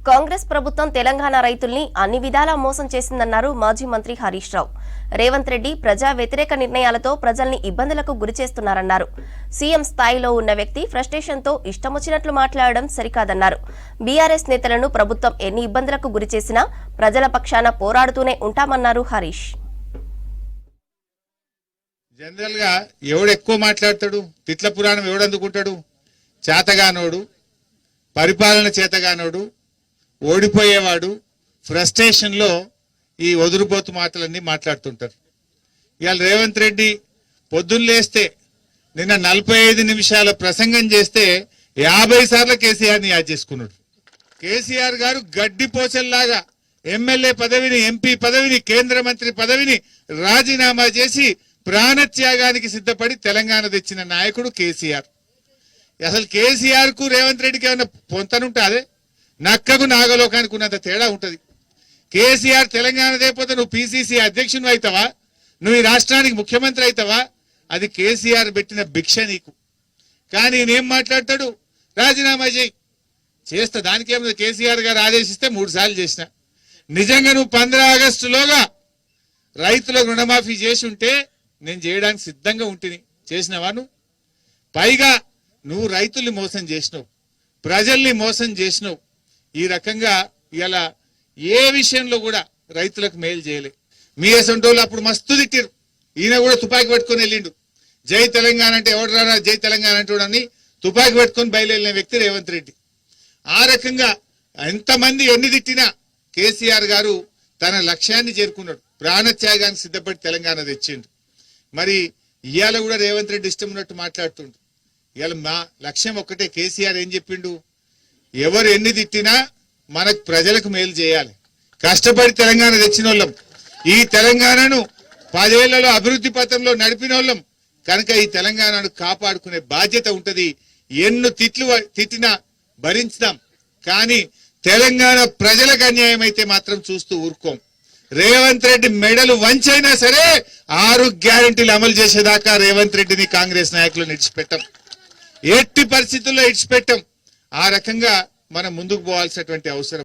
కాంగ్రెస్ ప్రభుత్వం తెలంగాణ రైతుల్ని అన్ని విధాలా మోసం చేసిందన్నారు మాజీ మంత్రి హరీష్ రావు. రేవంత్ రెడ్డి ప్రజా వ్యతిరేక నిర్ణయాలతో ప్రజల్ని ఇబ్బందులకు గురిచేస్తున్నారన్నారు. సీఎం స్థాయిలో ఉన్న వ్యక్తి ఫ్రస్ట్రేషన్తో ఇష్టమొచ్చినట్లు మాట్లాడడం సరికాదన్నారు. బీఆర్ఎస్ నేతలను ప్రభుత్వం ఎన్ని ఇబ్బందులకు గురిచేసినా ప్రజల పక్షాన పోరాడుతూనే ఉంటామన్నారు హరీష్. జనరల్ గా ఎవడు ఎక్కువ మాట్లాడతాడు, తిట్ల పురాణం ఎవడందుకుంటాడు? చేతగానోడు, పరిపాలన చేతగానోడు, ఓడిపోయేవాడు, ఫ్రస్ట్రేషన్ లో ఈ వదురుపోతు మాటలన్నీ మాట్లాడుతుంటారు. ఇవాళ రేవంత్ రెడ్డి పొద్దున్న లేస్తే నిన్న 45 నిమిషాల ప్రసంగం చేస్తే 50 సార్లు కేసీఆర్ని యాద్ చేసుకున్నాడు. కేసీఆర్ గారు గడ్డిపోచల్లాగా ఎమ్మెల్యే పదవిని, ఎంపీ పదవిని, కేంద్ర మంత్రి పదవిని రాజీనామా చేసి ప్రాణత్యాగానికి సిద్ధపడి తెలంగాణ తెచ్చిన నాయకుడు కేసీఆర్. అసలు కేసీఆర్ కు రేవంత్ రెడ్డికి ఏమైనా పొంతనుంటే నక్కకు నాగలోకానికి ఉన్నంత తేడా ఉంటది. కేసీఆర్ తెలంగాణ లేకపోతే నువ్వు పిసిసి అధ్యక్షుడు అవుతావా? నువ్వు ఈ రాష్ట్రానికి ముఖ్యమంత్రి అవుతావా? అది కేసీఆర్ పెట్టిన భిక్ష నీకు. కానీ నేనేం మాట్లాడతాడు? రాజీనామా చేస్తా. దానికేమో కేసీఆర్ గారు ఆదేశిస్తే 3 సార్లు చేసిన. నిజంగా నువ్వు 15 ఆగస్టులోగా రైతులకు రుణమాఫీ చేసి ఉంటే నేను చేయడానికి సిద్ధంగా ఉంటుంది. చేసినవా నువ్వు? పైగా నువ్వు రైతుల్ని మోసం చేసినావు, ప్రజల్ని మోసం చేసినావు. ఈ రకంగా ఇలా ఏ విషయంలో కూడా రైతులకు మేలు చేయలే. మీ అసంటోళ్ళు అప్పుడు మస్తు తిట్టిరు. ఈయన కూడా తుపాకీ పట్టుకొని వెళ్ళిండు. జై తెలంగాణ అంటే ఎవడు రారా జై తెలంగాణ అంటూడని తుపాకీ పట్టుకొని బయలుదేరిన వ్యక్తి రేవంత్ రెడ్డి. ఆ రకంగా ఎంతమంది ఎన్ని తిట్టినా కేసీఆర్ గారు తన లక్ష్యాన్ని చేరుకున్నాడు. ప్రాణత్యాగానికి సిద్ధపడి తెలంగాణ తెచ్చిండు. మరి ఇవాళ కూడా రేవంత్ రెడ్డి ఇష్టం ఉన్నట్టు మాట్లాడుతుండు. ఇవాళ మా లక్ష్యం ఒక్కటే. కేసీఆర్ ఏం చెప్పిండు? ఎవరు ఎన్ని తిట్టినా మనకు ప్రజలకు మేలు చేయాలి. కష్టపడి తెలంగాణ తెచ్చిన వాళ్ళం, ఈ తెలంగాణను 10 ఏళ్లలో అభివృద్ధి పథంలో నడిపిన వాళ్ళం కనుక ఈ తెలంగాణను కాపాడుకునే బాధ్యత ఉంటది. ఎన్ను తిట్టినా భరించుదాం, కానీ తెలంగాణ ప్రజలకు అన్యాయం అయితే మాత్రం చూస్తూ ఊరుకోం. రేవంత్ రెడ్డి మెడలు వంచైనా సరే 6 గ్యారెంటీలు అమలు చేసేదాకా రేవంత్ రెడ్డిని కాంగ్రెస్ నాయకులను ఇడిచిపెట్టాం. ఎట్టి పరిస్థితుల్లో ఇడిచిపెట్టాం. ఆ రకంగా మనం ముందుకు పోవాల్సినటువంటి అవసరం